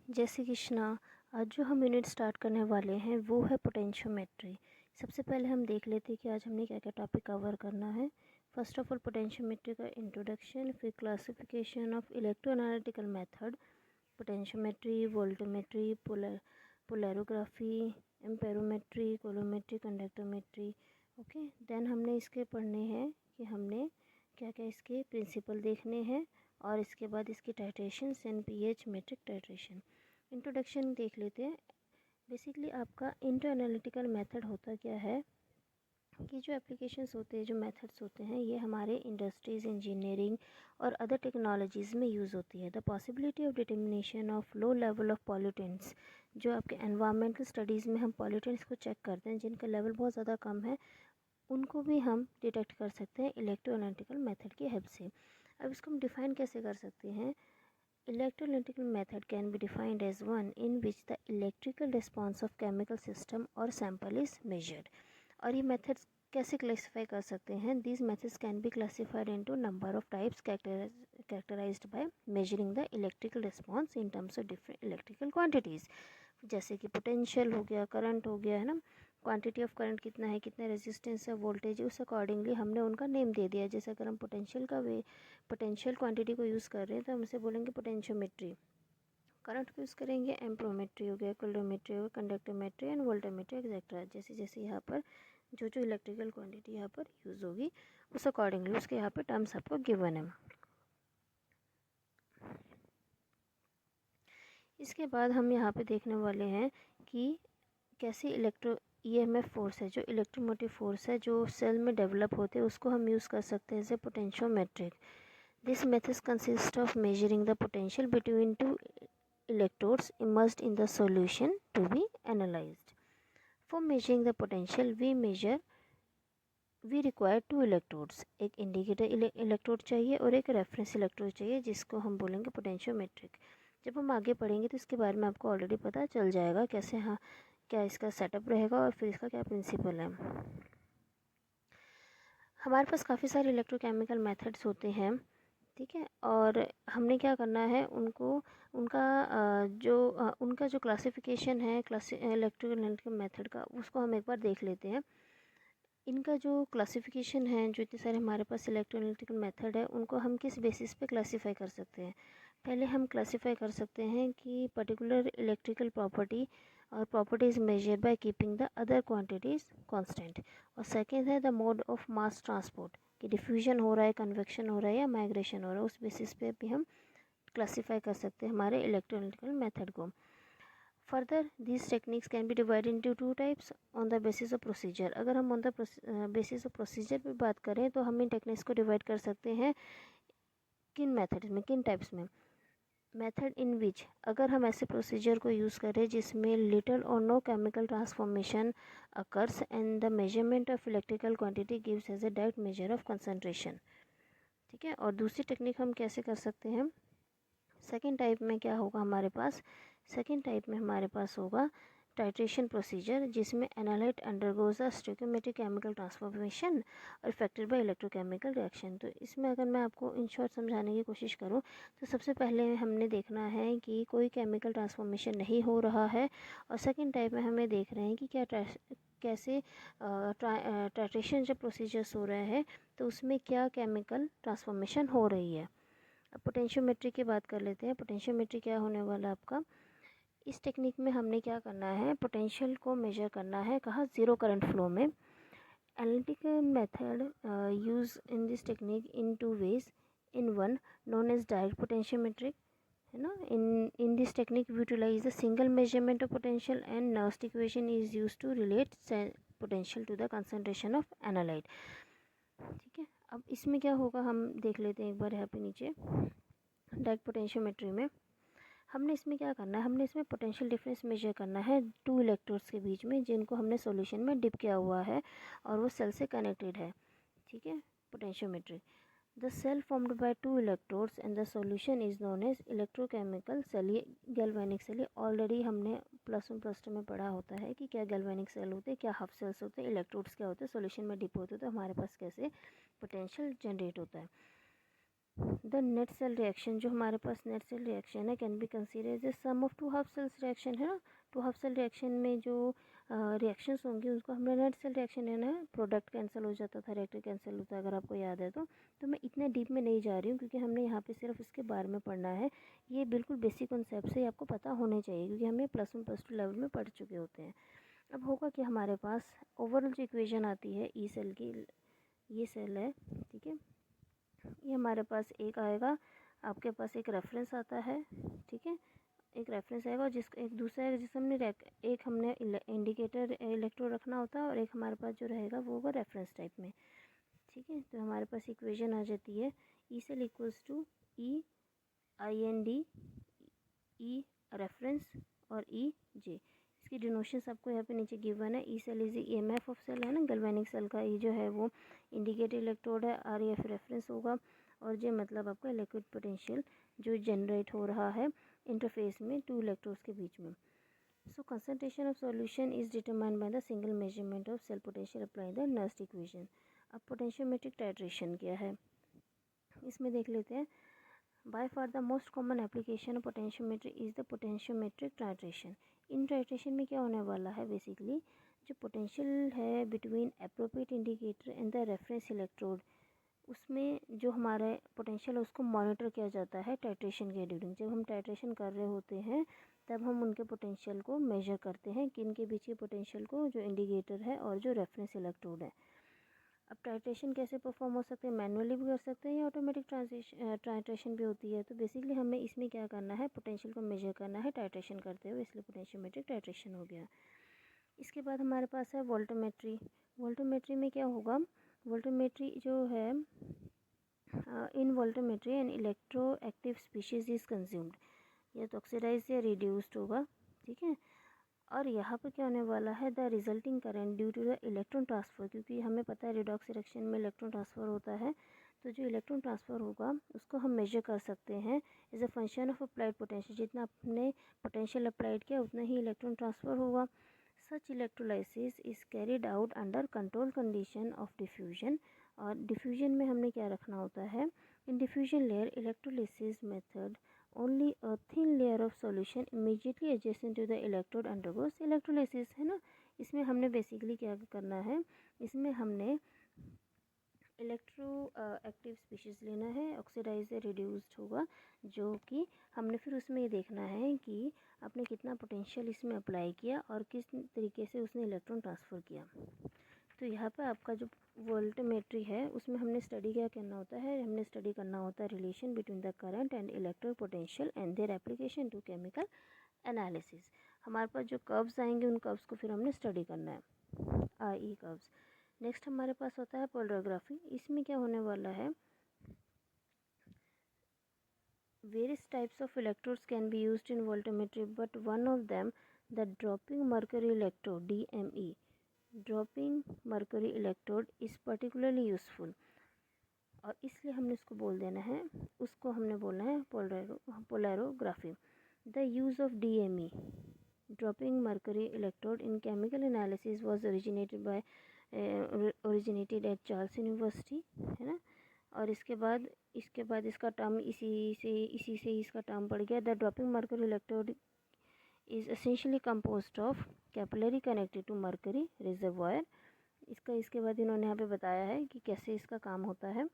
जय श्री कृष्णा। आज जो हम यूनिट स्टार्ट करने वाले हैं वो है पोटेंशियोमेट्री। सबसे पहले हम देख लेते हैं कि आज हमने क्या क्या टॉपिक कवर करना है। फर्स्ट ऑफ ऑल पोटेंशियोमेट्री का इंट्रोडक्शन, फिर classification of electroanalytical method, potentiometry, voltammetry, polarography, amperometry, coulometry, conductometry. Okay, then हमने इसके पढ़ने हैं कि हमने क्या क्या इसके प्रिंसिपल देखने हैं और इसके बाद इसकी titration, NPH metric titration. Introduction देख लेते हैं। बेसिकली आपका इंटर एनालिटिकल मेथड होता क्या है कि जो एप्लीकेशंस होते हैं, जो मेथड्स होते हैं, ये हमारे इंडस्ट्रीज़, इंजीनियरिंग और अदर टेक्नोलॉजीज़ में यूज़ होती है। The possibility of determination of low level of pollutants, जो आपके एनवायरमेंटल स्टडीज़ में हम पॉल्यूटेंट्स को चेक करते हैं जिनका लेवल बहुत ज़्यादा कम है, उनको भी हम डिटेक्ट कर सकते हैं इलेक्ट्रो एनालिटिकल मेथड की हेल्प से। अब इसको हम डिफ़ाइन कैसे कर सकते हैं। Electrolytical method can be defined as one in which the electrical response of chemical system or sample is measured. और ये methods कैसे क्लासीफाई कर सकते हैं। These methods can be classified into number of types characterized by measuring the electrical response in terms of different electrical quantities. जैसे कि potential हो गया, करंट हो गया, है ना, क्वांटिटी ऑफ करंट कितना है, कितना रेजिस्टेंस है, वोल्टेज, उस अकॉर्डिंगली हमने उनका नेम दे दिया। जैसे अगर हम पोटेंशियल क्वांटिटी को यूज़ कर रहे हैं तो हम इसे बोलेंगे पोटेंशियोमेट्री। करंट को यूज़ करेंगे एम्प्रोमेट्री हो गया, कोलोमेट्री हो गया, कंडक्टोमेट्री एंड वोल्टोमेट्री एक्सेट्रा। जैसे जैसे यहाँ पर जो जो इलेक्ट्रिकल क्वांटिटी यहाँ पर यूज़ होगी उस अकॉर्डिंगली उसके यहाँ पर टर्म्स आपको गिवन है। इसके बाद हम यहाँ पे देखने वाले हैं कि कैसे ईएमएफ फोर्स है, जो इलेक्ट्रोमोटिव फोर्स है जो सेल में डेवलप होते हैं, उसको हम यूज़ कर सकते हैं as a potentiometric. This method consist of measuring the potential between two electrodes immersed in the solution to be analyzed. For measuring the potential, we require two electrodes. एक indicator electrode चाहिए और एक reference electrode चाहिए जिसको हम बोलेंगे potentiometric. जब हम आगे पढ़ेंगे तो इसके बारे में आपको ऑलरेडी पता चल जाएगा कैसे, हाँ, क्या इसका सेटअप रहेगा और फिर इसका क्या प्रिंसिपल है। हमारे पास काफ़ी सारे इलेक्ट्रोकेमिकल मेथड्स होते हैं, ठीक है, और हमने क्या करना है उनको, उनका जो क्लासिफिकेशन है इलेक्ट्रोकेमिकल मेथड का, उसको हम एक बार देख लेते हैं। इनका जो क्लासिफिकेशन है, जो इतने सारे हमारे पास इलेक्ट्रोएनालिटिकल मेथड है, उनको हम किस बेसिस पे क्लासिफाई कर सकते हैं। पहले हम क्लासिफाई कर सकते हैं कि पर्टिकुलर इलेक्ट्रिकल प्रॉपर्टी और properties measure by keeping the other quantities constant. और सेकंड है the mode of mass transport, कि डिफ्यूजन हो रहा है, कन्वेक्शन हो रहा है या माइग्रेशन हो रहा है, उस बेसिस पे भी हम क्लासिफाई कर सकते हैं हमारे इलेक्ट्रोएनालिटिकल मेथड को। Further, these techniques can be divided into two types on the basis of procedure. अगर हम on the basis of procedure पे बात करें तो हम इन टेक्निक्स को डिवाइड कर सकते हैं किन मेथड्स में, किन टाइप्स में। मेथड इन विच, अगर हम ऐसे प्रोसीजर को यूज़ करें जिसमें लिटल और no chemical transformation occurs and the measurement of electrical quantity gives as a direct measure of concentration, ठीक है। और दूसरी टेक्निक हम कैसे कर सकते हैं, सेकेंड टाइप में क्या होगा हमारे पास, सेकेंड टाइप में हमारे पास होगा टाइट्रेशन प्रोसीजर, जिसमें एनालाइट अंडरगोज अ स्टोइकियोमेट्रिक केमिकल ट्रांसफॉर्मेशन और इफेक्टेड बाय इलेक्ट्रोकेमिकल रिएक्शन। तो इसमें अगर मैं आपको इन शॉर्ट समझाने की कोशिश करूँ तो सबसे पहले हमने देखना है कि कोई केमिकल ट्रांसफॉर्मेशन नहीं हो रहा है, और सेकेंड टाइप में हमें देख रहे हैं कि कैसे टाइट्रेशन जब प्रोसीजर्स हो रहे हैं तो उसमें क्या केमिकल ट्रांसफॉर्मेशन हो रही है। अब पोटेंशियोमेट्री की बात कर लेते हैं। पोटेंशियोमेट्री क्या होने वाला आपका, इस टेक्निक में हमने क्या करना है, पोटेंशियल को मेजर करना है, कहाँ, ज़ीरो करंट फ्लो में। Analytical method use in this technique in two ways, in one known as direct potentiometric, है ना। In this technique we utilize the single measurement of potential and Nernst equation is use to relate potential to the concentration of analyte, ठीक है। अब इसमें क्या होगा हम देख लेते हैं एक बार यहाँ पे नीचे। डायरेक्ट पोटेंशियोमेट्री में हमने इसमें क्या करना है, हमने इसमें पोटेंशियल डिफरेंस मेजर करना है टू इलेक्ट्रोड्स के बीच में जिनको हमने सॉल्यूशन में डिप किया हुआ है और वो सेल से कनेक्टेड है, ठीक है। Potentiometry, the cell formed by two electrodes and the solution is known as electrochemical cell, ये गैल्वेनिक सेल। ऑलरेडी हमने +1 +2 में पढ़ा होता है कि क्या गैल्वेनिक सेल होते हैं, क्या हाफ सेल्स होते हैं, इलेक्ट्रोड्स क्या होते हैं, सॉल्यूशन में डिप होते हैं, तो हमारे पास कैसे पोटेंशियल जनरेट होता है। द नेट सेल रिएक्शन, जो हमारे पास नेट सेल रिएक्शन है, can be consider as a sum of two half cells reaction है ना। टू हाफ सेल रिएक्शन में जो रिएक्शंस होंगी उसको हमने नेट सेल रिएक्शन है ना, प्रोडक्ट कैंसिल हो जाता था, रिएक्टर कैंसिल होता है, अगर आपको याद है तो मैं इतने डीप में नहीं जा रही हूँ क्योंकि हमने यहाँ पे सिर्फ इसके बारे में पढ़ना है। ये बिल्कुल बेसिक कॉन्सेप्ट से आपको पता होने चाहिए क्योंकि हम ये +1 +2 लेवल में पढ़ चुके होते हैं। अब होगा कि हमारे पास ओवरऑल जो इक्वेशन आती है ई सेल की, ये सेल है, ठीक है, ये हमारे पास एक आएगा, आपके पास एक रेफरेंस आता है, ठीक है, एक रेफरेंस आएगा और जिसका एक दूसरा है जिसमें हमने इंडिकेटर इलेक्ट्रोड रखना होता है और एक हमारे पास जो रहेगा वो होगा रेफरेंस टाइप में, ठीक है। तो हमारे पास इक्वेशन आ जाती है E cell equals to E I N D, E reference और ई जे। इसकी डिनोशंस आपको यहाँ पे नीचे गिवन है। E cell is EMF of cell है ना, गैल्वेनिक सेल का। ई जो है वो इंडिकेटर इलेक्ट्रोड है, REF रेफरेंस होगा और जे मतलब आपका लिक्विड पोटेंशियल जो जनरेट हो रहा है इंटरफेस में टू इलेक्ट्रोड्स के बीच में। So concentration of solution is determined by the single measurement of cell potential apply the Nernst equation. अब पोटेंशियोमेट्रिक टाइट्रेशन क्या है इसमें देख लेते हैं। By far the most common application of potentiometry is the potentiometric titration। In titration में क्या होने वाला है, बेसिकली जो पोटेंशियल है between appropriate indicator and the reference electrode, उसमें जो हमारा पोटेंशियल है उसको मॉनिटर किया जाता है टाइट्रेशन के ड्यूरिंग। जब हम टाइट्रेशन कर रहे होते हैं तब हम उनके पोटेंशियल को मेजर करते हैं कि इनके बीच के पोटेंशियल को, जो इंडिकेटर है और जो रेफरेंस इलेक्ट्रोड है। अब टाइट्रेशन कैसे परफॉर्म हो सकते हैं, मैनुअली भी कर सकते हैं या ऑटोमेटिक टाइट्रेशन भी होती है। तो बेसिकली हमें इसमें क्या करना है, पोटेंशियल को मेजर करना है टाइट्रेशन करते हुए, इसलिए पोटेंशियोमेट्रिक टाइट्रेशन हो गया। इसके बाद हमारे पास है वोल्टोमेट्री। वोल्टोमेट्री में क्या होगा, वोल्टोमेट्री जो है in voltammetry an electro active species is consumed, या तो ऑक्सीडाइज या रिड्यूस्ड होगा, ठीक है। और यहाँ पर क्या होने वाला है, the resulting current due to the electron transfer, क्योंकि हमें पता है रिडॉक्स रिएक्शन में इलेक्ट्रॉन ट्रांसफ़र होता है, तो जो इलेक्ट्रॉन ट्रांसफ़र होगा उसको हम मेजर कर सकते हैं as a function of applied potential. जितना आपने पोटेंशियल अप्लाइड किया उतना ही इलेक्ट्रॉन ट्रांसफ़र होगा। Such electrolysis is carried out under control condition of diffusion. और डिफ्यूजन में हमने क्या रखना होता है, in diffusion layer electrolysis method only a thin layer of solution immediately adjacent to the electrode undergoes electrolysis, है ना। इसमें हमने बेसिकली क्या करना है, इसमें हमने इलेक्ट्रो एक्टिव स्पीशीज़ लेना है, ऑक्सीडाइज या रिड्यूस्ड होगा, जो कि हमने फिर उसमें ये देखना है कि आपने कितना पोटेंशियल इसमें अप्लाई किया और किस तरीके से उसने इलेक्ट्रॉन ट्रांसफ़र किया। तो यहाँ पर आपका जो वोल्टोमेट्री है उसमें हमने स्टडी क्या करना होता है, हमने स्टडी करना होता है relation between the current and electric potential and their application to chemical analysis. हमारे पास जो कर्व्स आएंगे उन कर्व्स को फिर हमने स्टडी करना है, RE कर्व्स। नेक्स्ट हमारे पास होता है पोलराग्राफी। इसमें क्या होने वाला है, various types of electrodes can be used in voltammetry, but one of them, the dropping mercury electrode DME, dropping mercury electrode is particularly useful, और इसलिए हमने इसको बोल देना है, उसको हमने बोलना है polarography. The use of DME, dropping mercury electrode in chemical analysis was originated at Charles University, है ना। और इसके बाद इसका टर्म इसी से इसका टर्म पड़ गया। The dropping mercury electrode is essentially composed of capillary connected to mercury reservoir। इसके बाद इन्होंने यहाँ पे बताया है कि कैसे इसका काम होता है,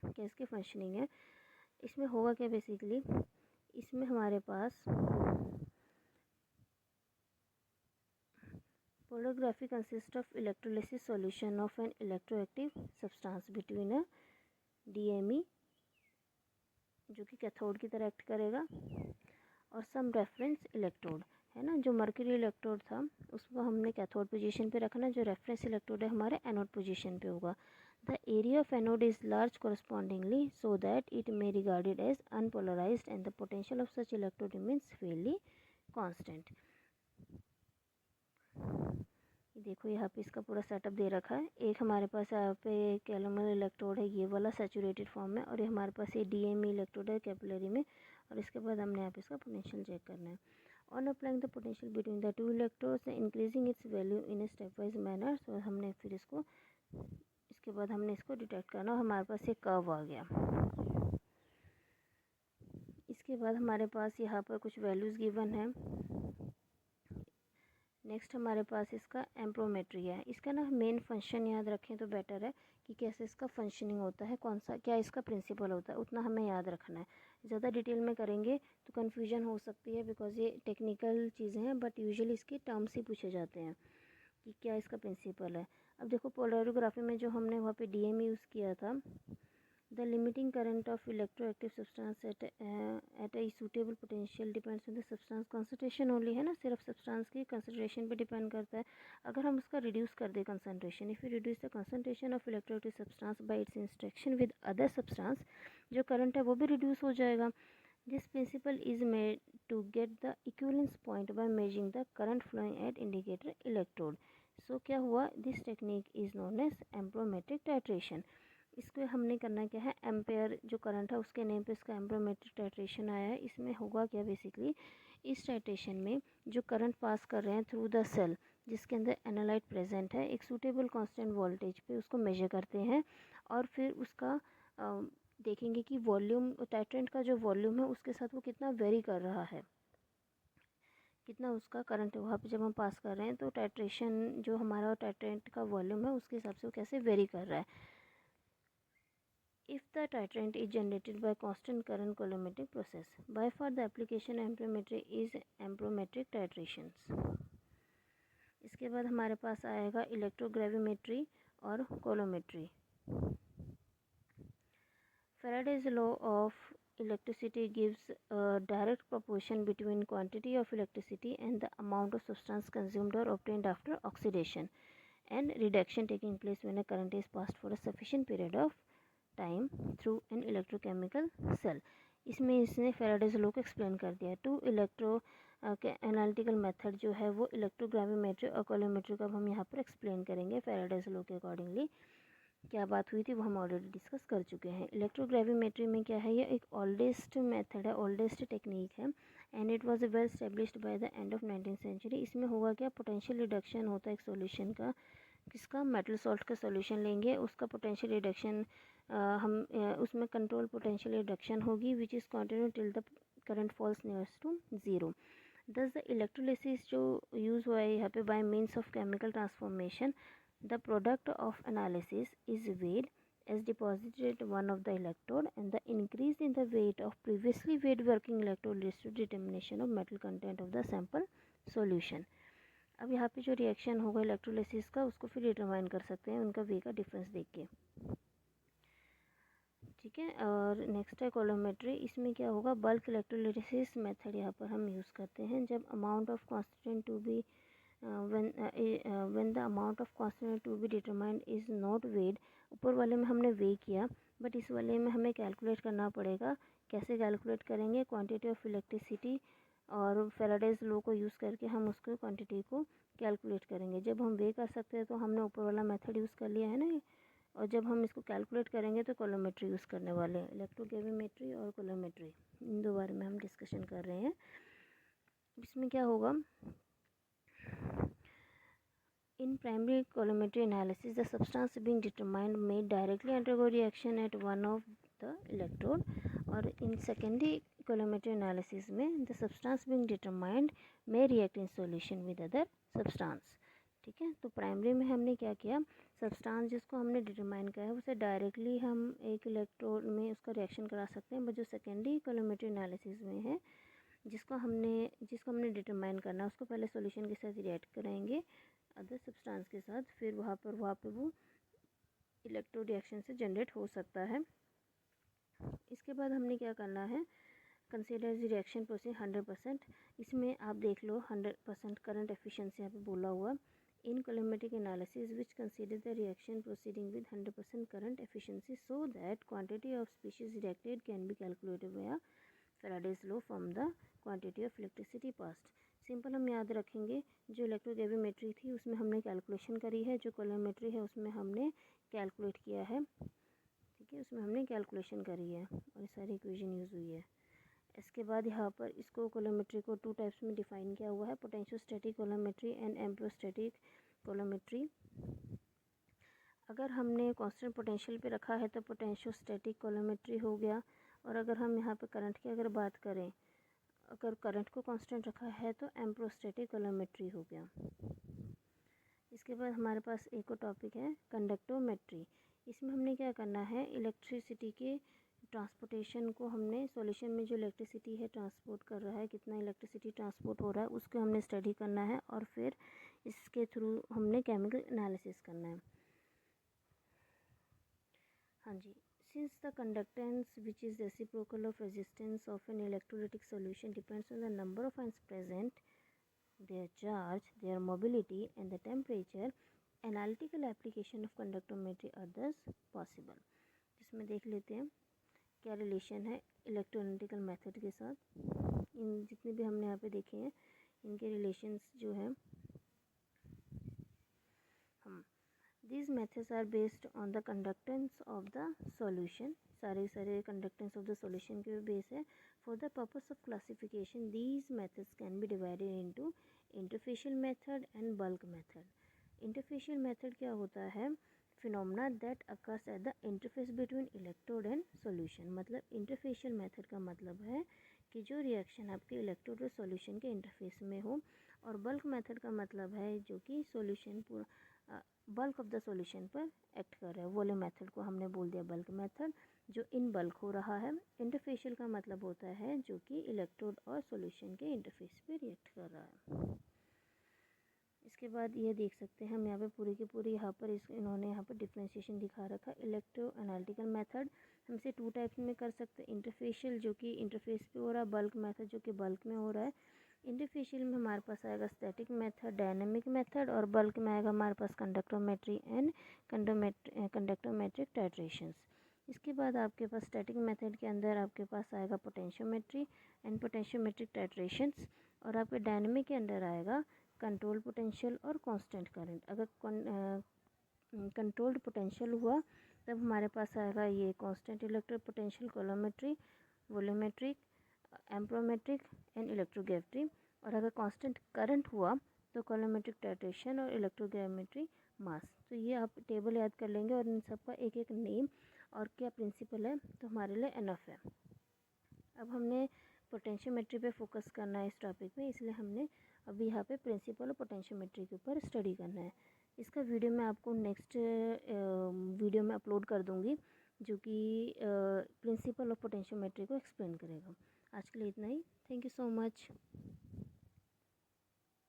क्या इसकी फंक्शनिंग है। इसमें होगा क्या, बेसिकली इसमें हमारे पास polarography consist of electrolysis solution of an electroactive substance between a DME, जो कि कैथोड की तरह एक्ट करेगा, और सम रेफरेंस इलेक्ट्रोड, है ना। जो मर्क्यूरी इलेक्ट्रोड था उसको हमने कैथोड पोजीशन पे रखना, जो रेफरेंस इलेक्ट्रोड है हमारे एनोड पोजीशन पे होगा। The area of anode is large correspondingly so that it may regarded as unpolarized and the potential of such electrode remains fairly constant. देखो यहाँ पे इसका पूरा सेटअप दे रखा है। एक हमारे पास यहाँ पे कैलोमल इलेक्ट्रोड है, ये वाला सैचुरेटेड फॉर्म में, और ये हमारे पास ये DME इलेक्ट्रोड है कैपिलरी में, और इसके बाद हमने यहाँ पे इसका पोटेंशियल चेक करना है। On applying the potential between the two electrodes increasing its value in a stepwise manner. So हमने फिर इसके बाद हमने इसको डिटेक्ट करना, और हमारे पास ये कर्व आ गया। इसके बाद हमारे पास यहाँ पर कुछ वैल्यूज़ गिवन है। नेक्स्ट हमारे पास इसका एम्प्रोमेट्री है। इसका ना मेन फंक्शन याद रखें तो बेटर है कि कैसे इसका फंक्शनिंग होता है, कौन सा क्या इसका प्रिंसिपल होता है, उतना हमें याद रखना है। ज़्यादा डिटेल में करेंगे तो कन्फ्यूजन हो सकती है, बिकॉज ये टेक्निकल चीज़ें हैं, बट यूजुअली इसके टर्म्स ही पूछे जाते हैं कि क्या इसका प्रिंसिपल है। अब देखो पोलैरियोग्राफी में जो हमने वहाँ पे डीएम यूज़ किया था, the limiting current of electroactive substance eight a suitable potential depends on the substance concentration only, है ना, सिर्फ सब्सटेंस की कंसंट्रेशन पे डिपेंड करता है। अगर हम उसका रिड्यूस कर दें concentration, if you reduce the concentration of electroactive substance by its interaction with other substance, जो करंट है वो भी रिड्यूस हो जाएगा। This principle is made to get the equivalence point by measuring the current flowing at indicator electrode. So क्या हुआ, this technique is known as amperometric titration. इसको हमने करना क्या है, एम्पेयर जो करंट है उसके नेम पे इसका एम्प्रोमेट्रिक टाइट्रेशन आया है। इसमें होगा क्या, बेसिकली इस टाइट्रेशन में जो करंट पास कर रहे हैं थ्रू द सेल जिसके अंदर एनालाइट प्रेजेंट है, एक सूटेबल कांस्टेंट वोल्टेज पे उसको मेजर करते हैं और फिर उसका देखेंगे कि वॉल्यूम, टाइट्रेंट का जो वॉल्यूम है उसके साथ वो कितना वेरी कर रहा है, कितना उसका करंट वहाँ पे जब हम पास कर रहे हैं तो टाइट्रेशन जो हमारा टाइट्रेंट का वॉल्यूम है उसके हिसाब से वो कैसे वेरी कर रहा है। If the titrant is generated by constant current colorimetric process, by far the application amperometry is amperometric titrations। इसके बाद हमारे पास आएगा इलेक्ट्रोग्रेविमेट्री और कोलोमेट्री। Faraday's law of electricity gives a direct proportion between quantity of electricity and the amount of substance consumed or obtained after oxidation and reduction taking place when a current is passed for a sufficient period of time through an electrochemical cell. इसमें इसने Faraday's law को explain कर दिया। To electro analytical method जो है वो इलेक्ट्रोग्राविमेट्री और कोलोमेट्री का हम यहाँ पर एक्सप्लेन करेंगे फेराडेज लॉ के अकॉर्डिंगली। क्या बात हुई थी वो हम ऑलरेडी डिस्कस कर चुके हैं। इलेक्ट्रोग्राविमेट्री में क्या है, ये एक ओल्डेस्ट मेथड है, ओल्डेस्ट टेक्निक है and it was well established by the end of 19th century. इसमें होगा क्या, पोटेंशियल रिडक्शन होता है एक सॉल्यूशन का, किसका, मेटल सॉल्ट का सॉल्यूशन लेंगे, उसका पोटेंशियल रिडक्शन उसमें कंट्रोल पोटेंशियल रिडक्शन होगी which is continue till the current falls nears to zero. Thus the electrolysis जो यूज़ हुआ है यहाँ पे by means of chemical transformation, the product of analysis is weighed as deposited one of the electrode and the increase in the weight of previously weighed working electrode leads to determination of metal content of the sample solution। अब यहाँ पे जो reaction होगा electrolysis का उसको फिर determine कर सकते हैं उनका वे का डिफरेंस देख के, ठीक है। और नेक्स्ट है कोलोमेट्री। इसमें क्या होगा, बल्क इलेक्ट्रोलिसिस मेथड यहाँ पर हम यूज़ करते हैं जब amount of constant to be when the amount of constant to be determined is not weighed. ऊपर वाले में हमने वे किया बट इस वाले में हमें कैलकुलेट करना पड़ेगा। कैसे कैलकुलेट करेंगे, क्वांटिटी ऑफ इलेक्ट्रिसिटी और फेराडेज लॉ को यूज़ करके हम उसको क्वांटिटी को कैलकुलेट करेंगे। जब हम वे कर सकते हैं तो हमने ऊपर वाला मेथड यूज़ कर लिया है ना, और जब हम इसको कैलकुलेट करेंगे तो कोलोमेट्री यूज़ करने वाले हैं। इलेक्ट्रोग्रेविमेट्री और कोलोमेट्री इन दो बारे में हम डिस्कशन कर रहे हैं। इसमें क्या होगा, in primary coulometry analysis the substance being determined may directly undergo reaction at one of the electrode, और इन सेकेंडरी कोलोमेट्री एनालिसिस में the substance being determined may react in solution with other substance, ठीक है। तो primary में हमने क्या किया, substance जिसको हमने डिटरमाइन किया है उसे डायरेक्टली हम एक इलेक्ट्रोड में उसका रिएक्शन करा सकते हैं, बट जो सेकेंडरी कोलोमेट्री एनालिसिस में है जिसको हमने डिटरमाइन करना है उसको पहले सॉल्यूशन के साथ रिएक्ट कराएंगे अदर सब्सटेंस के साथ, फिर वहाँ पे वो इलेक्ट्रो रिएक्शन से जनरेट हो सकता है। इसके बाद हमने क्या करना है, कंसीडर द रिएक्शन प्रोसेस 100%। इसमें आप देख लो 100% करंट एफिशिएंसी यहाँ पे बोला हुआ। In coulometric analysis which consider the reaction proceeding with 100% current efficiency so that quantity of species reacted can be calculated by Faraday's law from the quantity of electricity passed. Simple हम याद रखेंगे, जो इलेक्ट्रोग्रेविमेट्री थी उसमें हमने कैलकुलेशन करी है, जो कोलोमेट्री है उसमें हमने कैलकुलेट किया है, ठीक है, उसमें हमने कैलकुलेशन करी है और सारी इक्वेशन यूज़ हुई है। इसके बाद यहाँ पर इसको कोलोमेट्री को टू टाइप्स में डिफाइन किया हुआ है, पोटेंशियोस्टैटिक कोलोमेट्री एंड एम्प्रोस्टैटिक कोलोमेट्री। अगर हमने कांस्टेंट पोटेंशियल पे रखा है तो पोटेंशियोस्टैटिक कोलोमेट्री हो गया, और अगर हम यहाँ पे करंट की अगर बात करें, अगर करंट को कांस्टेंट रखा है तो एम्प्रोस्टैटिक कॉलमेट्री हो गया। इसके बाद हमारे पास एक और टॉपिक है कंडक्टोमेट्री। इसमें हमने क्या करना है, इलेक्ट्रिसिटी के ट्रांसपोर्टेशन को हमने सॉल्यूशन में जो इलेक्ट्रिसिटी है ट्रांसपोर्ट कर रहा है, कितना इलेक्ट्रिसिटी ट्रांसपोर्ट हो रहा है उसको हमने स्टडी करना है और फिर इसके थ्रू हमने केमिकल एनालिसिस करना है। हाँ जी, since the conductance which is reciprocal of resistance of an electrolytic solution depends on the number of ions present, their charge, their mobility and the temperature, analytical application of conductometry are thus possible। इसमें देख लेते हैं क्या relation है इलेक्ट्रोएनालिटिकल method के साथ। इन जितने भी हमने यहाँ पे देखे हैं इनके रिलेशंस जो हैं हम These methods are based on the conductance of the solution। सारे conductance of the solution के बेस है। For the purpose of classification, these methods can be divided into interfacial method and bulk method। Interfacial method क्या होता है, phenomena that occurs at the interface between electrode and solution। मतलब interfacial method का मतलब है कि जो रिएक्शन आपके इलेक्ट्रोड और सॉल्यूशन के इंटरफेस में हो। और बल्क मेथड का मतलब है जो कि सॉल्यूशन पूरा बल्क ऑफ द सॉल्यूशन पर एक्ट कर रहा है। वोले मेथड को हमने बोल दिया बल्क मेथड, जो इन बल्क हो रहा है। इंटरफेशियल का मतलब होता है जो कि इलेक्ट्रोड और सॉल्यूशन के इंटरफेस पे रिएक्ट कर रहा है। इसके बाद ये देख सकते हैं हम यहाँ पे पूरी की पूरी यहाँ पर इन्होंने यहाँ पर डिफ्रेंशिएशन दिखा रखा है। इलेक्ट्रो एनालिटिकल मेथड हमसे 2 टाइप्स में कर सकते हैं, इंटरफेशियल जो कि इंटरफेस पे हो रहा है, बल्क मेथड जो कि बल्क में हो रहा है। इंटरफेशियल में हमारे पास आएगा स्टैटिक मेथड, डायनेमिक मेथड, और बल्क में आएगा हमारे पास कंडक्टोमेट्री एंड कंडक्टोमेट्रिक टाइट्रेशंस। इसके बाद आपके पास स्टैटिक मेथड के अंदर आपके पास आएगा पोटेंशियोमेट्री एंड पोटेंशियोमेट्रिक टाइट्रेशंस, और आपके डायनेमिक के अंदर आएगा कंट्रोल पोटेंशियल और कांस्टेंट करंट। अगर कंट्रोल्ड पोटेंशियल हुआ तब हमारे पास आएगा ये कांस्टेंट इलेक्ट्रिक पोटेंशियल, कॉलोमेट्री, वोल्यूमेट्रिक, एम्प्रोमेट्रिक एंड इलेक्ट्रोग्राविटी। और अगर कांस्टेंट करंट हुआ तो कॉलोमेट्रिक टाइट्रेशन और इलेक्ट्रोग्राविमेट्री मास। तो ये आप टेबल याद कर लेंगे और इन सबका एक एक नेम और क्या प्रिंसिपल है तो हमारे लिए एनफ है। अब हमने पोटेंशियोमेट्री पे फोकस करना है इस टॉपिक में, इसलिए हमने अभी यहाँ पे प्रिंसिपल और पोटेंशियोमेट्री के ऊपर स्टडी करना है। इसका वीडियो मैं आपको नेक्स्ट वीडियो में अपलोड कर दूँगी जो कि प्रिंसिपल ऑफ पोटेंशियोमेट्री को एक्सप्लेन करेगा। आज के लिए इतना ही। Thank you so much.